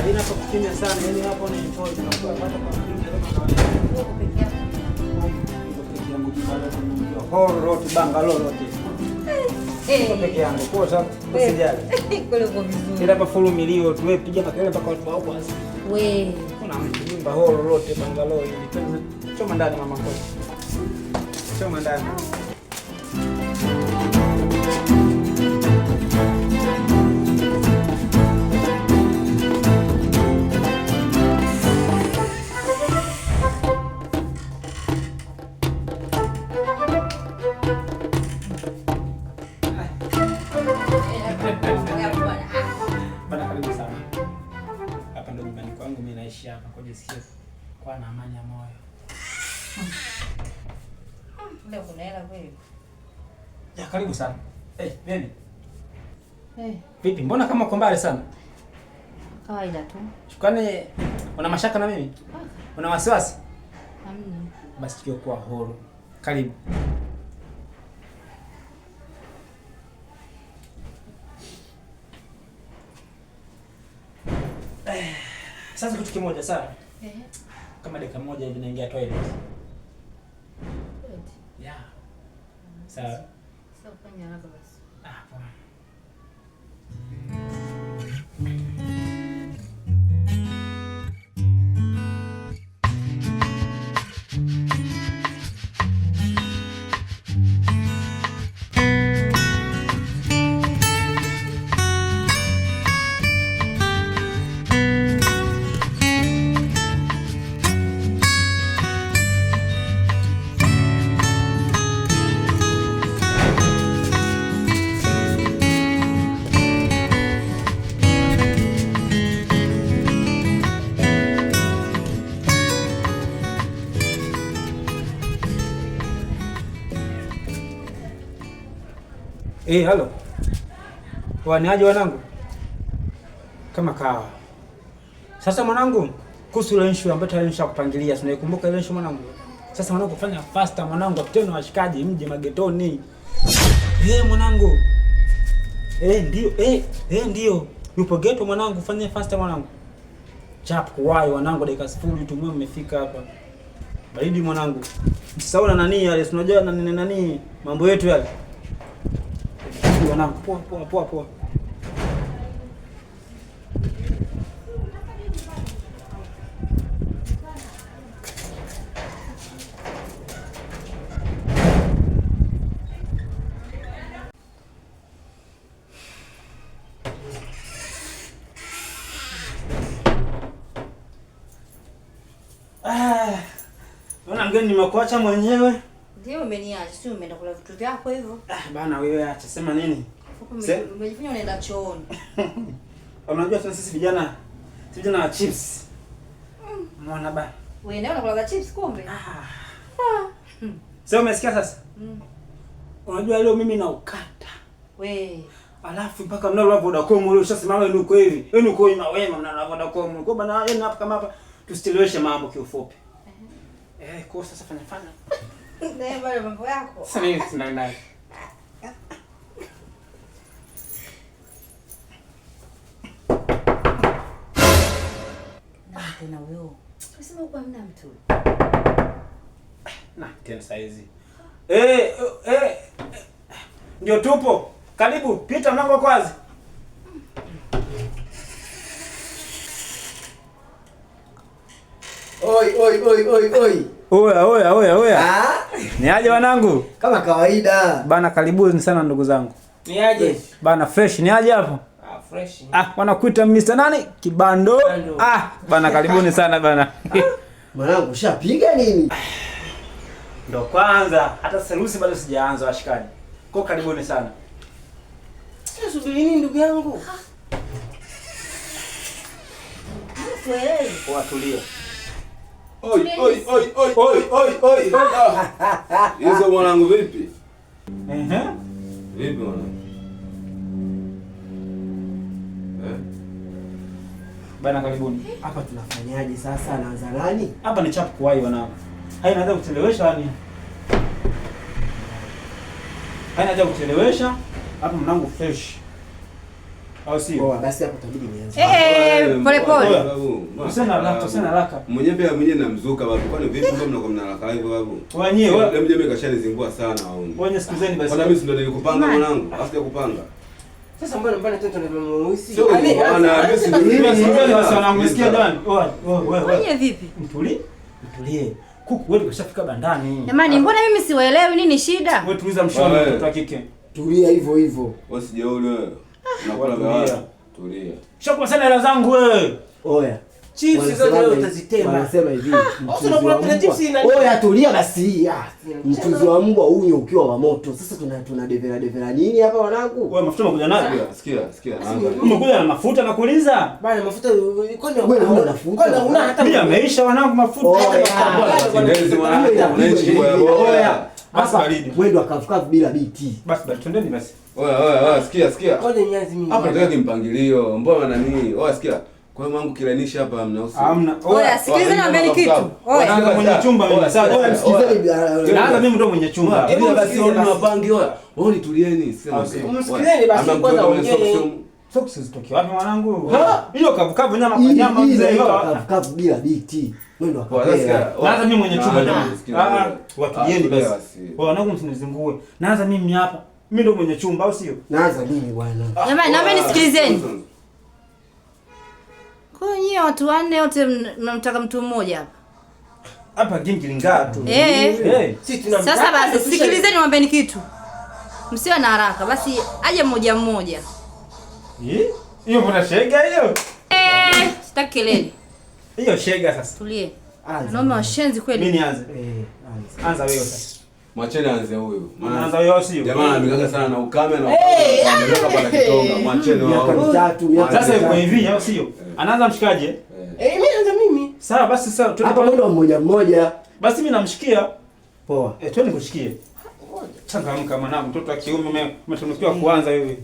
Mimi hapo kimya sana, yani hapo ni enjoy tunakuwa pata kwa mlinzi kama kawaida. Uko peke yako. Niko peke yangu jibalo horror bangalo lote. Niko peke yangu kwa sababu usijali. Kule uko vizuri. Ila hapa full milio tu wewe piga makelele mpaka watu wao basi. We. Kuna nyumba horror lote bangalo hivi. Choma ndani mama kwa. Choma ndani. Bana karibu sana. Hapa ndo nyumbani kwangu mimi naishi hapa kwa jisikia kwa na amani ya moyo. Leo kuna hela kweli? Ya karibu sana. Vipi? Eh, Vipi? Mbona kama uko mbali sana? kawaida tu. Kwani una mashaka na mimi? Una wasiwasi? Hamna. Basi tukio kwa huru. Karibu. Sasa kitu kimoja sawa? Kama dakika moja hivi naingia toilet. Yeah. Sawa. Sasa fanya haraka basi. Poa. Halo. Waniaje wanangu? Kama kawa. Sasa mwanangu, kuhusu ile issue ambayo tayari nishakupangilia, tunaikumbuka ile issue mwanangu. Sasa mwanangu fanya faster mwanangu, apiteni washikaji mje magetoni. Mwanangu. Ndio. Yupo geto mwanangu, fanya faster mwanangu. Chap kuwai wanangu, dakika 0 tu mwe mmefika hapa. Baridi mwanangu. Msisahau na nani yale, tunajua nani mambo yetu yale. Wanangu, poa. Naona mgeni nimekuacha mwenyewe. Ndio umeniacha, sio umeenda kula vitu vyako hivyo. Bana wewe acha sema nini? Umejifanya unaenda chooni. Unajua sisi vijana wa chips. Unaona bana. Wewe ndio unakula chips kumbe? Sasa umesikia sasa? Unajua leo mimi na ukata. We. Alafu mpaka mnalo Vodacom leo ushasema wewe ni uko hivi. Wewe ni uko ina wema mnalo Vodacom. Kwa bana yeye hapa kama hapa tusiteleweshe mambo kiufupi. Kwa sasa fanya. Ndio bale mambo yako. Sasa mimi sina. Tena wewe. Unasema uko hamna mtu. Tena saizi. Ndio tupo. Karibu, pita mlango kwazi. Oi. Oya. Ni aje wanangu? Kama kawaida. Bana karibuni sana ndugu zangu. Ni aje? Bana fresh, ni aje hapo? Fresh. Wanakuita Mr. nani? Kibando. Bana karibuni sana bana. Mwanangu ushapiga nini? Ndo kwanza, hata serusi bado sijaanza washikaji. Kwa karibuni sana. Sasa subiri nini ndugu yangu? Wewe. Tulia. Oi. Hizo mwanangu vipi? Vipi mwanangu? Bana karibuni. Hapa tunafanyaje sasa? Anaanza nani? Hapa ni chap kuwai wanangu. Haina kuchelewesha yani. Haina kuchelewesha. Hapa mwanangu fresh. Au sio? Poa, basi hapo itabidi nianze. Pole pole. Usina haraka. Mwenyewe pia namzuka babu. Kwani vipi mbona mnakuwa mnalaka hivyo babu? Wenyewe. Leo mjamii kashanizingua sana wauni. Wenye sikuzeni basi. Kwa mimi ndio nilikupanga mwanangu. Asije kupanga. Sasa mbona tena tunamweusi? Sio bwana, mimi si sikuzeni basi wanangu sikia ndani. Wewe. Wewe vipi? Mtulie. Kuku wewe kashafika bandani. Jamani, mbona mimi siwaelewi nini shida? Wewe tuliza mshono mtoto wa kike. Tulia hivyo hivyo. Wewe sijaona wewe. Nakula bawala. Tulia. Shakwa sana hela zangu wewe. Oya. Chips zote leo utazitema. Wanasema hivi. Unakula chips ina. Oya tulia basi. Mchuzi wa mbwa unyo ukiwa wa moto. Sasa tuna devela nini hapa wanangu? Wewe mafuta umekuja nayo? Sikia. Umekuja na mafuta na kuuliza? Bana mafuta kwani Wewe huna mafuta. Kwani huna hata mimi ameisha wanangu mafuta. Kindezi mwanangu. Unaishi kwa boya. Basi baridi. Wewe ndo akafukavu bila biti. Basi twendeni basi. Oya, sikia. Kwani nyazi mimi. Hapa nataka kimpangilio. Mbona nani? Oya sikia. Kwa hiyo mwangu kilainisha hapa hamna usi. Hamna. Oya, sikiliza niambie kitu. Oya. Mwenye chumba mimi. Oya, Msikizeni. naanza mimi ndo mwenye chumba. Hebu basi unapangi oya. Wewe tulieni. Msikileni basi kwanza ongee. Socks zitoke wapi mwanangu? Hiyo kavukavu nyama kwa nyama mzee hiyo. Kavukavu bila biti. Wewe ndo akapea. Naanza mimi mwenye chumba jamani. Watulieni basi. Wanangu msinizingue. Naanza mimi hapa. Mimi ndo mwenye chumba au sio? Naanza mimi bwana. Jamani, naomba nisikilizeni. Kwa nyie watu wanne wote mnamtaka mtu mmoja hapa. Hapa gingi lingaa tu. Sasa basi sikilizeni niwaambieni kitu. Msiwe na haraka. Basi aje mmoja mmoja. Hiyo mbona shega hiyo? Sitaki kelele. Hiyo shega sasa. Tulie. Naomba washenzi kweli. Mimi nianze. Anza wewe sasa. Mwacheni aanze huyu. Anza wewe sio? Jamaa amekaka sana na ukame na ametoka kwa kitonga. Mwacheni wao. Sasa yuko hivi au sio? Anaanza mshikaje? Mimi naanza mimi. Sawa basi sawa. Hapa mwendo mmoja. Basi mimi namshikia. Poa. Twende kushikie. Changamka mwanangu, mtoto wa kiume umetunukiwa kuanza hivi.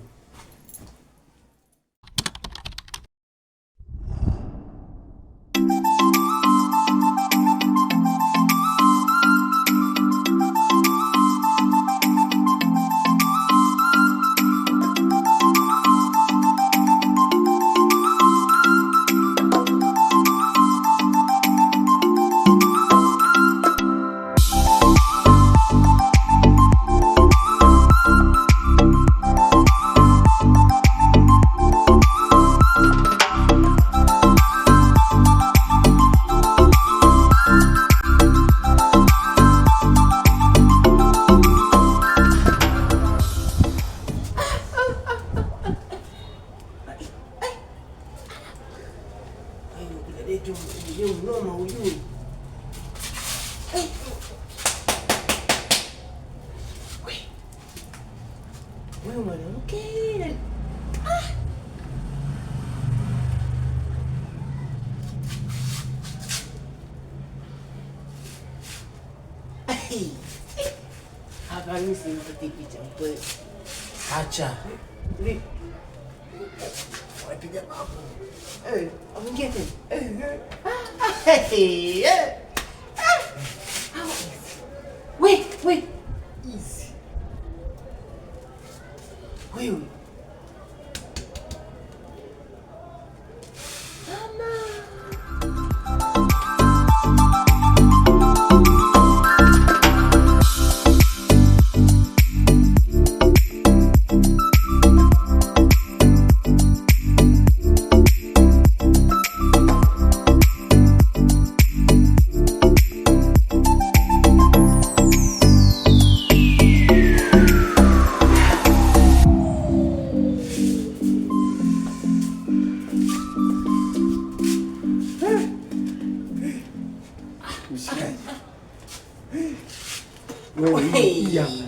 Wewe mwanamke. Hapa mimi simtaki picha mkweli. Acha. Wapiga hapo. Ongea tena. Wait. Easy. Wewe.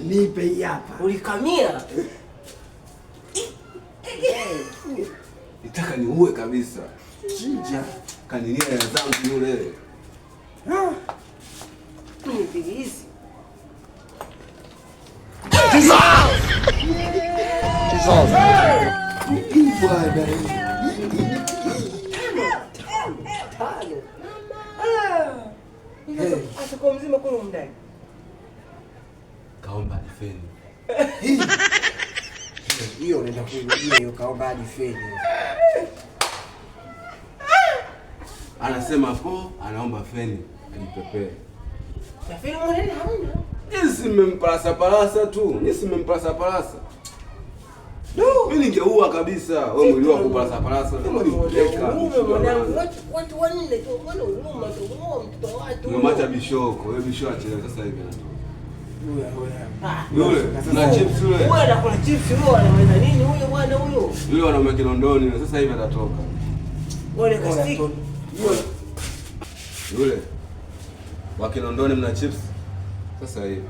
Nipe hapa. Ulikamia. Nitaka niue kabisa. Chinja. Kaninia ya zangu yule. Nipe hizi. Bwana. Atakuwa mzima kule ndani. Kaomba nifeni. Hiyo unaenda kurudia hiyo kaomba hadi feni. Anasema hapo anaomba feni ajipepee. Ya feni mwanene hauna. Jinsi mmempalasa palasa tu. Jinsi mmempalasa palasa. Mimi ningeua kabisa. Wewe mwili wako kupalasa palasa. Watu wanne tu mbona uluma tu mtoto watu. Umemacha bishoko. Wewe bishoko achelewa sasa hivi. Yule na chips yule. Wewe anakula chips yule anaweza nini huyo bwana huyo? Yule wanaume Kinondoni sasa hivi atatoka. Wale kastiki. Yule wa Kinondoni mna chips sasa hivi.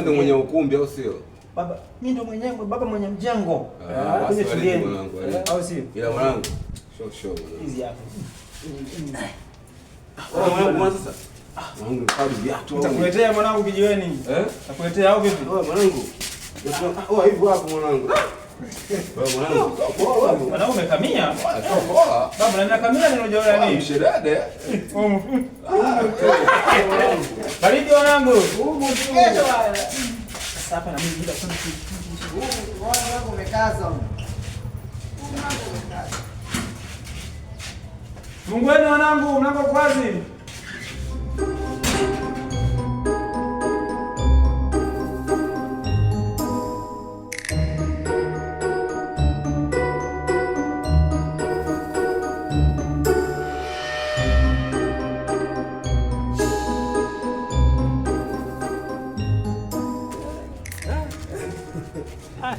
Ndio mwenye ukumbi au sio? Baba, mimi ndo mwenyewe, baba mwenye mjengo. Kwenye tulieni au sio? Ila mwanangu, show. Hizi hapa. Mwanangu sasa. Mwanangu kadi viatu. Nitakuletea mwanangu kijiweni. Nitakuletea au vipi? Mwanangu. Hivyo hapo mwanangu. Mwanangu umekamia? Baba, na nakamia ninajoa nini? Mshedade. Baridi mwanangu. Kesho bwana. Sasa hapa na mimi ndio sana kitu. Wangu umekaza. Fungueni wanangu, mlango kwazi.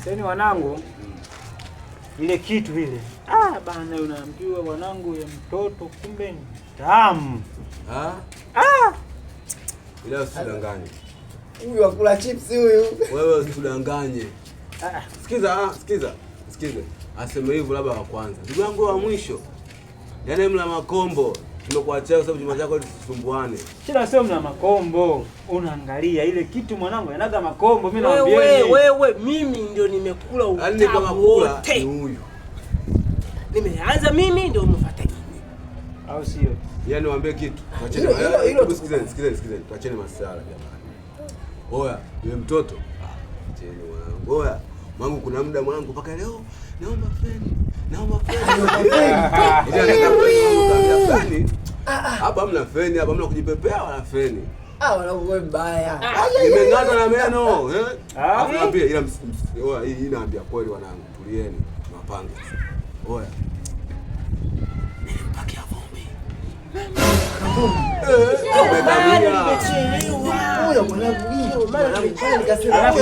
Sasa wanangu ile kitu ile. Bana unaambiwa wanangu ya mtoto kumbe ni tamu. Ila usidanganye. Huyu akula chips huyu. Wewe usidanganye. Sikiza. Aseme hivyo labda wa kwanza. Ndugu yangu wa mwisho. Yaani mla makombo. Tumekuachia kwa sababu juma chako tusumbuane. Kila sio mna makombo. Unaangalia ile kitu mwanangu yanaga makombo. Mimi naambia wewe mimi ndio nimekula utamu. Yaani kama kula ni huyu. Nimeanza mimi ndio umefuata nyinyi. Au sio? Yaani waambie kitu. Hilo sikizeni. Tuacheni masala jamani. Oya, yule mtoto. Acheni mwanangu. Oya, mwanangu kuna muda mwanangu mpaka leo naomba feni. Hapa hamna feni, hapa hamna kujipepea wala feni. Wanakuwa mbaya. Nimeng'ata na meno, Hapo naambia ila oya, hii naambia kweli wanangu, tulieni, tunapanga. Oya. Nimpakia vumbi. Huyo mwanangu hiyo, maana nikasema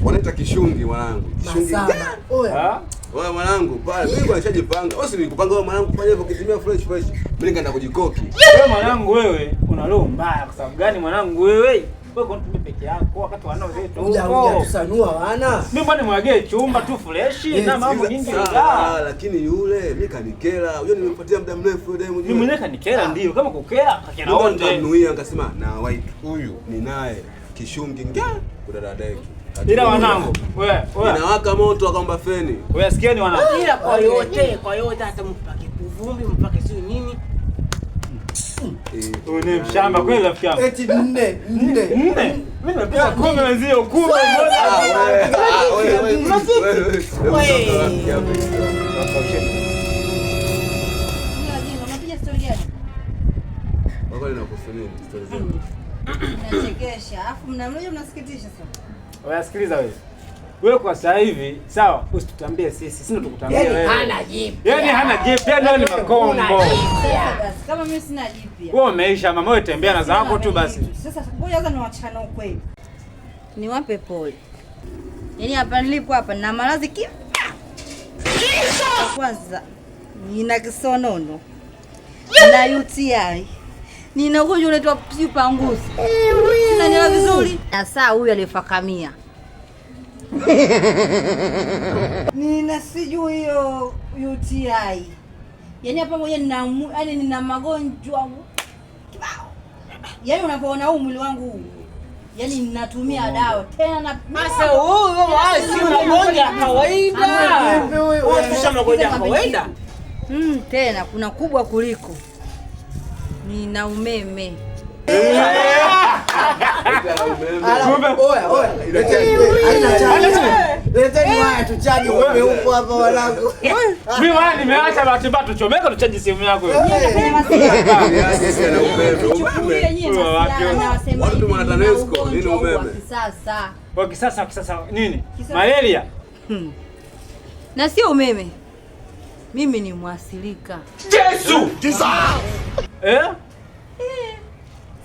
wanaita kishungi mwanangu. Kishungi. Oya mwanangu, pale mimi nishajipanga. Wewe usinikupanga wewe mwanangu kufanya hivyo kitimia fresh. Mimi nikaenda kujikoki. Wewe mwanangu wewe una roho mbaya kwa sababu gani mwanangu wewe? Wewe kwa nini peke yako wakati wanao zetu huko? Uja tusanua wana. Mimi bwana mwagee chumba tu fresh na mambo nyingi ndio. Lakini yule mimi kanikera. Unajua nimempatia muda mrefu yule mwenyewe. Mimi mwenyewe kanikera ndio. Kama kukera kakera wote. Nikamnuia akasema na white huyu ni naye kishungi kudada yetu. Ila wanangu, wewe inawaka moto akaomba feni. Wewe sikieni wanangu. Ila kwa yote hata mpake kuvumbi mpake sio nini. Wewe mshamba kweli rafiki yangu. Eti 4. Mimi napiga 10 wenzio 10 Unapiga story gani? Wako linakuhusu nini story zenu? Unachekesha, afu mnasikitisha sana. Wewe sikiliza wewe. Wewe kwa sasa hivi, sawa, usitutambie sisi ndio tukutambie wewe. Hana jipya. Yaani hana jipya ndio ni makombo. Basi kama mimi sina jipya. Wewe umeisha mama, wewe tembea na zako tu basi. Sasa ngoja kwanza niwachane ukweli. Niwape pole. Yaani hapa nilipo hapa na maradhi kwanza nina kisonono. Na UTI. Nina ugonjwa unaitwa panguzi. Unanielewa vizuri? Sasa huyu alifakamia. Nina sijui hiyo UTI. Yaani hapa ngoja nina magonjwa kibao. Yaani unapoona huu mwili wangu huu. Yaani ninatumia dawa tena na sasa huyo si magonjwa ya kawaida. Wewe magonjwa ya kawaida. Tena kuna kubwa kuliko. nina umeme. Leteni waya tuchaji, umeme upo hapa wanangu. Mimi waya nimeacha bahati mbaya tuchomeka tuchaji simu yako wewe. Watu mwana TANESCO nini umeme? Sasa. Kwa kisasa nini? Malaria. Na sio umeme. Mimi ni mwasilika. Yesu!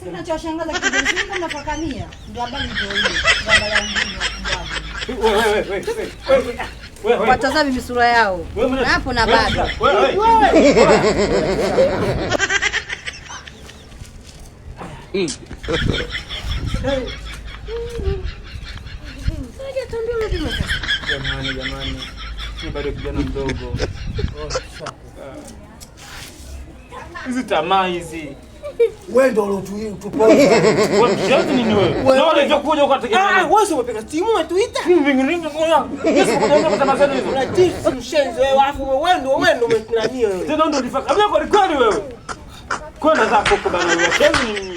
Sina cha shangaza kidogo kama fakamia. Ndio habari ndio hiyo. Baba yangu Wewe. watazame misura yao. Hapo na bado. Jamani. Ni bado kijana mdogo. Hizi tamaa hizi. Wewe ndio ulotupoza. Wewe mshauri nini wewe? Na wale vyokuja ukategemea. Wewe umepiga simu umetuita? Vinginevyo kwa yangu. Yesu kwa tamaa zenu hizo. Unatisi mshenzi wewe, afu wewe ndio umetunania wewe. Tena ndio nifaka. Hapo kwa kweli wewe. Kwenda zako kwa bana wewe.